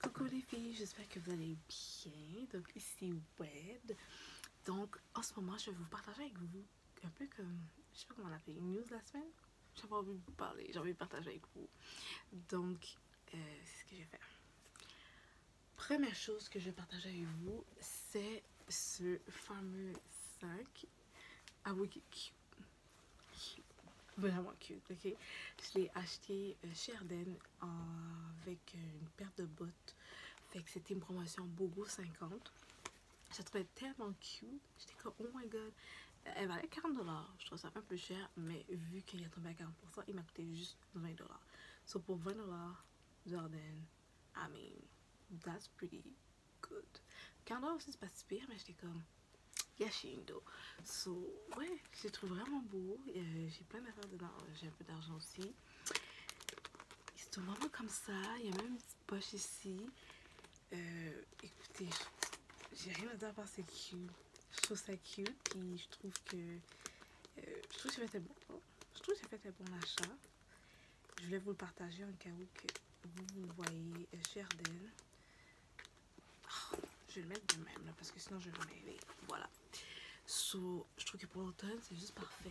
Coucou les filles, j'espère que vous allez bien. Donc ici Wed. Donc en ce moment je vais vous partager avec vous un peu comme, je sais pas comment on l'appelle, une news la semaine. J'ai pas envie de vous parler, j'ai envie de partager avec vous. Donc c'est ce que je vais faire. Première chose que je vais partager avec vous, c'est ce fameux 5. Ah oui, cute. Vraiment cute, ok? Je l'ai acheté chez Ardennes avec une paire de bottes. Fait que c'était une promotion Bogo 50. Je la trouvais tellement cute. J'étais comme, oh my god. Elle valait 40$. Je trouve ça un peu cher, mais vu qu'il est tombé à 40%, il m'a coûté juste 20$. So pour 20$ Jordan, I mean, that's pretty good. 40$ aussi, c'est pas si pire, mais j'étais comme, Yashindo. So, ouais, je les trouve vraiment beau. J'ai plein d'affaires dedans. J'ai un peu d'argent aussi. Ils sont vraiment comme ça. Il y a même une petite poche ici. Écoutez, j'ai rien à dire à part c'est cute. Je trouve ça cute. Puis je trouve que j'ai fait un bon. Je trouve que j'ai fait un bon achat. Je voulais vous le partager en cas où que vous le voyez chez Ardennes. Oh, je vais le mettre de même là, parce que sinon je vais m'aider. Voilà. So, je trouve que pour l'automne, c'est juste parfait.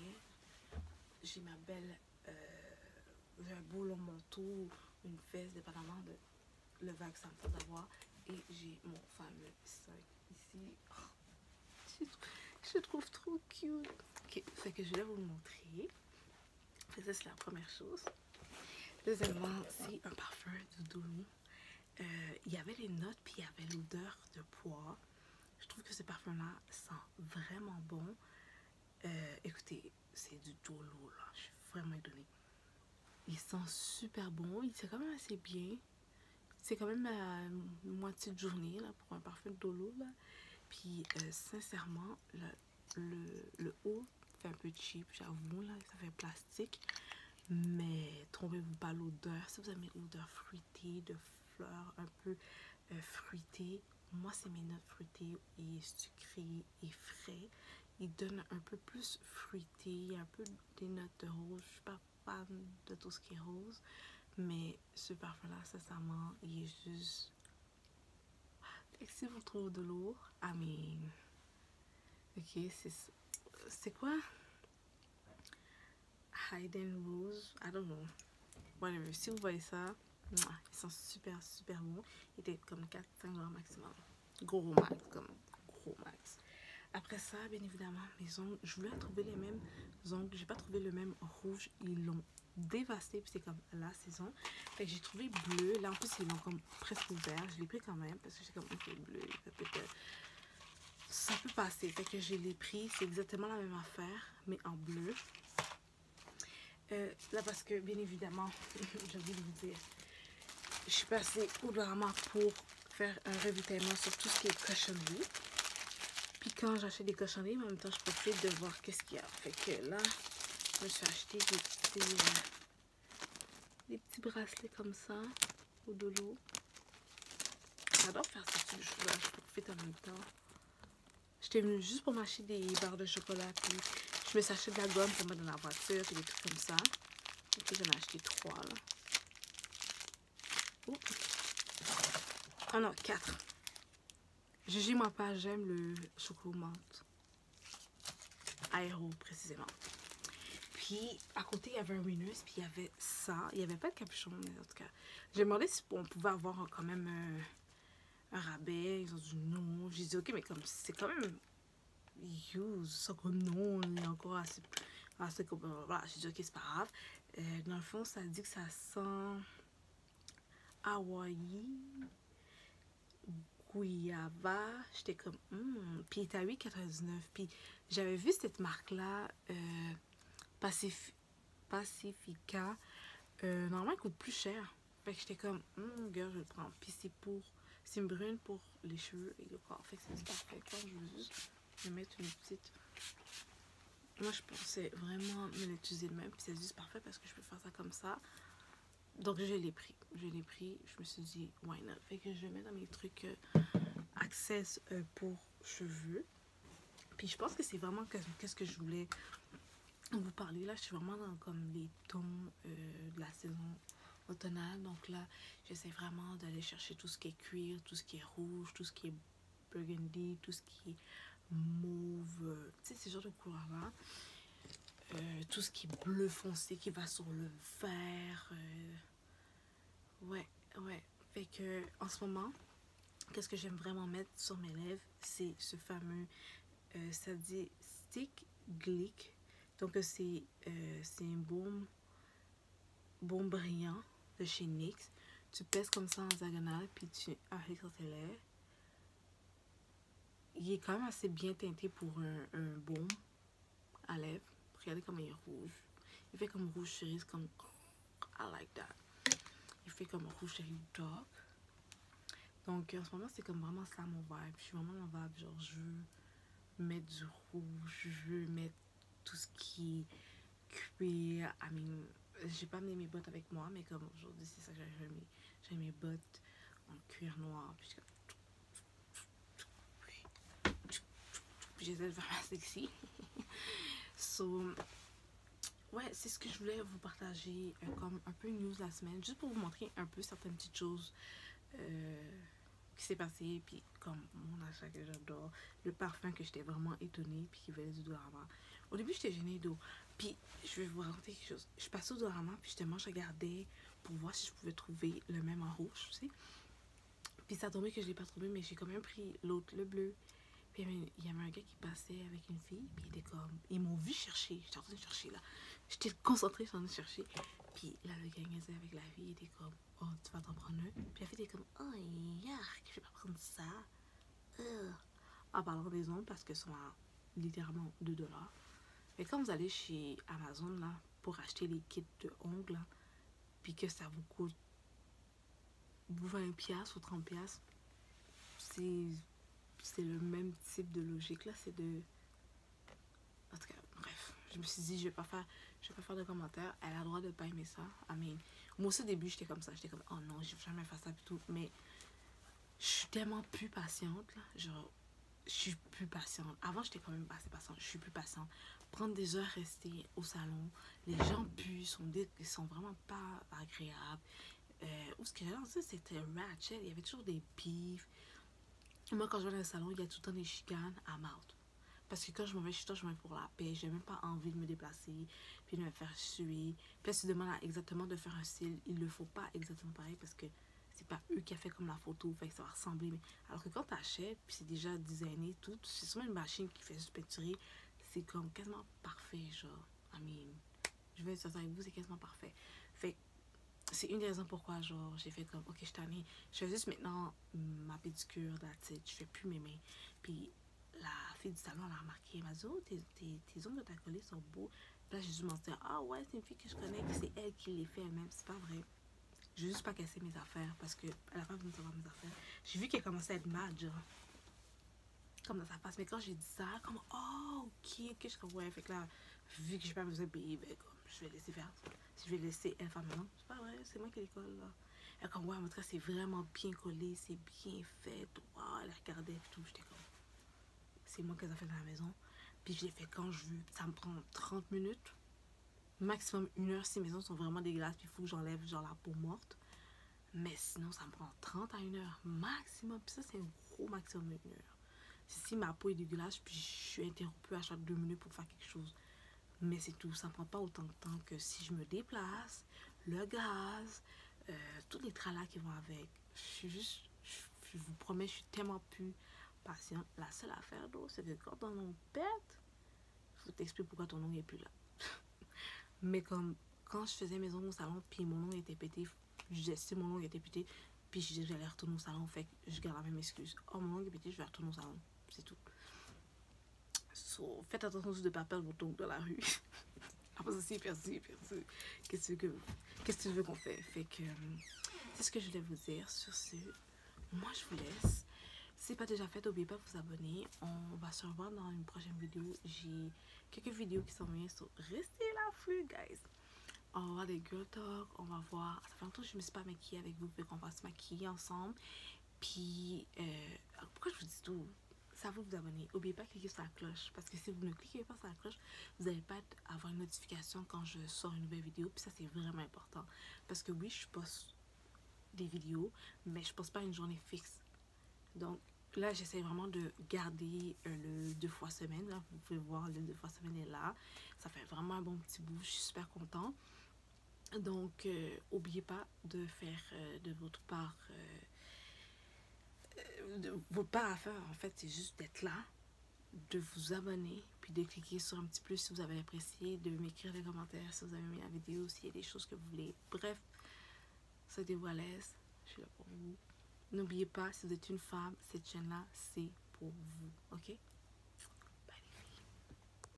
J'ai ma belle, j'ai un beau long manteau, une veste, dépendamment de le vague que ça me faut d'avoir. Et j'ai mon fameux sac ici. Oh, je le trouve trop cute. Ok, fait que je vais vous le montrer. Fait que ça, c'est la première chose. Deuxièmement, c'est un parfum de Doulou. Il y avait les notes, puis il y avait l'odeur de pois. Je trouve que ce parfum-là sent vraiment bon. Écoutez, c'est du Dolo, là. Je suis vraiment étonnée. Il sent super bon. Il sent quand même assez bien. C'est quand même à moitié de journée, là, pour un parfum de Dolo, là. Puis, sincèrement, le haut fait un peu cheap, j'avoue, là. Ça fait plastique. Mais trompez-vous pas l'odeur. Si vous aimez l'odeur fruitée, de fleurs un peu fruitées, moi, c'est mes notes fruitées et sucrées et frais. Il donne un peu plus fruité, un peu des notes de rose. Je suis pas fan de tout ce qui est rose, mais ce parfum-là, sincèrement, il est juste... Fait que si vous trouvez de l'eau, I mean... Ok, c'est quoi? Hidden Rose, I don't know. Whatever, si vous voyez ça, ils sont super super bons. Ils étaient comme 4-5$ maximum. Gros max, comme gros max. Après ça, bien évidemment, mes ongles, je voulais trouver les mêmes ongles. J'ai pas trouvé le même rouge. Ils l'ont dévasté, puis c'est comme la saison. Fait que j'ai trouvé bleu. Là, en plus, ils l'ont comme presque ouvert. Je l'ai pris quand même, parce que j'ai comme, ok, bleu, peut-être... Ça peut passer. Fait que je l'ai pris. C'est exactement la même affaire, mais en bleu. Là, parce que, bien évidemment, j'ai envie de vous dire, je suis passée au drama pour faire un ravitaillement sur tout ce qui est cochonnerie. Puis quand j'achète des cochonneries, en même temps, je profite de voir qu'est-ce qu'il y a. Fait que là, je me suis acheté des petits bracelets comme ça, au Dolo. J'adore faire ce type de choses-là, je profite en même temps. J'étais venue juste pour m'acheter des barres de chocolat, puis je me suis acheté de la gomme pour mettre dans la voiture, puis des trucs comme ça. Ok, j'en ai acheté 3 là. Oh. Ah non, 4. Jugez-moi pas, j'aime le chocolat menthe. Aéro, précisément. Puis, à côté, il y avait un Winners, puis il y avait ça. Il n'y avait pas de capuchon, mais en tout cas. J'ai demandé si on pouvait avoir quand même un rabais. Ils ont dit non. J'ai dit, ok, mais comme c'est quand même use. Ça comme non, il y a encore assez comme... Voilà, j'ai dit, ok, c'est pas grave. Dans le fond, ça dit que ça sent Hawaii, Guayaba. J'étais comme, puis il était à 8,99. Puis j'avais vu cette marque-là, Pacifica. Normalement, elle coûte plus cher. Fait que j'étais comme, girl, je le prends. Puis c'est brune pour les cheveux et le corps. Fait que c'est parfait. Quand je veux juste me mettre une petite... Moi, je pensais vraiment me l'utiliser de même. Puis c'est juste parfait parce que je peux faire ça comme ça. Donc, je l'ai pris. Je l'ai pris. Je me suis dit, why not? Fait que je vais mettre dans mes trucs access pour cheveux. Puis je pense que c'est vraiment qu'est-ce que je voulais vous parler. Là, je suis vraiment dans comme les tons de la saison. automnal. Donc là, j'essaie vraiment d'aller chercher tout ce qui est cuir, tout ce qui est rouge, tout ce qui est burgundy, tout ce qui est mauve, tu sais, ces genres de couleurs-là. Tout ce qui est bleu foncé qui va sur le vert. Ouais, ouais. Fait que en ce moment, qu'est-ce que j'aime vraiment mettre sur mes lèvres, c'est ce fameux, ça dit Stick Glick. Donc c'est un baume brillant de chez NYX. Tu pèses comme ça en diagonale, puis tu appliques sur tes lèvres. Il est quand même assez bien teinté pour un baume à lèvres. Regardez comme il est rouge. Il fait comme rouge cerise, comme I like that. Il fait comme rouge cerise dark. Donc en ce moment, c'est comme vraiment ça mon vibe. Je suis vraiment dans le vibe, genre je veux mettre du rouge, je veux mettre tout ce qui est cuir. I mean, j'ai pas amené mes bottes avec moi, mais comme aujourd'hui, c'est ça que j'ai mes bottes en cuir noir. Puis j'essaie de faire ma sexy. So, ouais, c'est ce que je voulais vous partager comme un peu news la semaine, juste pour vous montrer un peu certaines petites choses qui s'est passé, puis comme mon achat que j'adore, le parfum que j'étais vraiment étonnée, puis qui venait du Dollarama. Au début, j'étais gênée d'eau, puis je vais vous raconter quelque chose. Je passais au Dollarama, puis justement, je regardais pour voir si je pouvais trouver le même en rouge, tu sais. Puis ça a tombé que je l'ai pas trouvé, mais j'ai quand même pris l'autre, le bleu. Puis il y avait un gars qui passait avec une fille, puis il était comme... Ils m'ont vu chercher, j'étais en train de chercher là. J'étais concentrée, j'étais en train de chercher. Puis là, le gars niaisait avec la fille, il était comme, oh, tu vas t'en prendre un. Puis la fille était comme, oh, yark, je vais pas prendre ça. En parlant des ongles, parce que sont à littéralement 2$. Mais quand vous allez chez Amazon, là, pour acheter les kits de ongles, là, puis que ça vous coûte 20$ ou 30$, c'est le même type de logique là, c'est de... En tout cas, bref, je me suis dit, je vais pas faire de commentaires. Elle a le droit de pas aimer ça. I mean, moi aussi au début, j'étais comme ça. J'étais comme, oh non, je vais jamais faire ça et tout. Mais je suis tellement plus patiente, là. Genre, je suis plus patiente. Avant, j'étais quand même pas assez patiente. Je suis plus patiente. Prendre des heures rester au salon. Les gens puent, ils sont vraiment pas agréables. Où ce que j'allais en dire, c'était ratchet. Il y avait toujours des beefs. Moi, quand je vais dans le salon, il y a tout le temps des chicanes. I'm out. Parce que quand je m'en vais chez toi, je m'en vais pour la paix. J'ai même pas envie de me déplacer, puis de me faire suer. Puis si tu demandes exactement de faire un style, il le faut pas exactement pareil parce que c'est pas eux qui a fait comme la photo, fait que ça va ressembler. Mais... Alors que quand tu achètes, puis c'est déjà designé, tout, c'est sûrement une machine qui fait juste peinturer, c'est comme quasiment parfait, genre. I mean, je vais être sincère avec vous, c'est quasiment parfait. Fait c'est une des raisons pourquoi, genre, j'ai fait comme, ok, je t'en ai. Je fais juste maintenant ma pédicure, that's it. Je fais plus mes mains. Puis la fille du salon, elle a remarqué, elle m'a dit, oh, tes ongles de ta collée sont beaux. Puis là, j'ai juste menti, ah ouais, c'est une fille que je connais, que c'est elle qui les fait elle-même. C'est pas vrai. J'ai juste pas cassé mes affaires parce qu'elle a pas voulu savoir mes affaires. J'ai vu qu'elle commençait à être mad, genre, comme dans sa face. Mais quand j'ai dit ça, comme, oh, ok, ok, je suis comme, ouais, fait que là, vu que j'ai pas besoin de payer, ben, comme, je vais laisser faire ça. Si je vais laisser elle faire maintenant, c'est pas vrai, c'est moi qui les colle, là. Elle comme, ouais, en tout cas, c'est vraiment bien collé, c'est bien fait. Wow, elle regardait et tout, j'étais comme, c'est moi qui les ai fait dans la maison. Puis je l'ai fait quand je veux. Ça me prend 30 minutes. Maximum 1 heure si mes ongles sont vraiment dégueulasses. Puis il faut que j'enlève genre la peau morte. Mais sinon, ça me prend 30 à 1 heure maximum. Puis ça, c'est un gros maximum de 1 heure. Si ma peau est dégueulasse, puis je suis interrompue à chaque 2 minutes pour faire quelque chose. Mais c'est tout. Ça ne prend pas autant de temps que si je me déplace, le gaz, tous les tralas qui vont avec. Je vous promets, je suis tellement plus patiente. La seule affaire d'eau, c'est que quand ton ongle pète, faut t'expliquer pourquoi ton ongle est plus là. Mais comme quand je faisais mes ongles au salon, puis mon ongle était pété, je disais si mon ongle était pété, puis je disais que j'allais retourner au salon, fait que je garde la même excuse. Oh, mon ongle est pété, je vais retourner au salon. C'est tout. So, faites attention de ne pas perdre votre ongle dans la rue. Après, c'est perdu. Qu'est-ce que tu veux qu'on fait? Fait que c'est ce que je voulais vous dire. Sur ce, moi je vous laisse. Si ce n'est pas déjà fait, n'oubliez pas de vous abonner. On va se revoir dans une prochaine vidéo. J'ai quelques vidéos qui s'en viennent. Restez là, free, guys. On va voir des girl talk. On va voir. Ça fait longtemps que je ne me suis pas maquillée avec vous. Fait qu'on va se maquiller ensemble. Puis, pourquoi je vous dis tout? c'est à vous de vous abonner. N'oubliez pas de cliquer sur la cloche, parce que si vous ne cliquez pas sur la cloche, vous n'allez pas avoir une notification quand je sors une nouvelle vidéo. Puis ça, c'est vraiment important, parce que oui, je poste des vidéos, mais je poste pas une journée fixe. Donc là, j'essaie vraiment de garder le 2 fois semaine. Là, vous pouvez voir, le 2 fois semaine est là. Ça fait vraiment un bon petit bout. Je suis super content. Donc, n'oubliez pas de faire de votre part, votre part à faire, en fait, c'est juste d'être là, de vous abonner, puis de cliquer sur un petit plus si vous avez apprécié, de m'écrire des commentaires si vous avez aimé la vidéo, s'il y a des choses que vous voulez. Bref, sentez-vous à l'aise, je suis là pour vous. N'oubliez pas, si vous êtes une femme, cette chaîne-là, c'est pour vous, ok?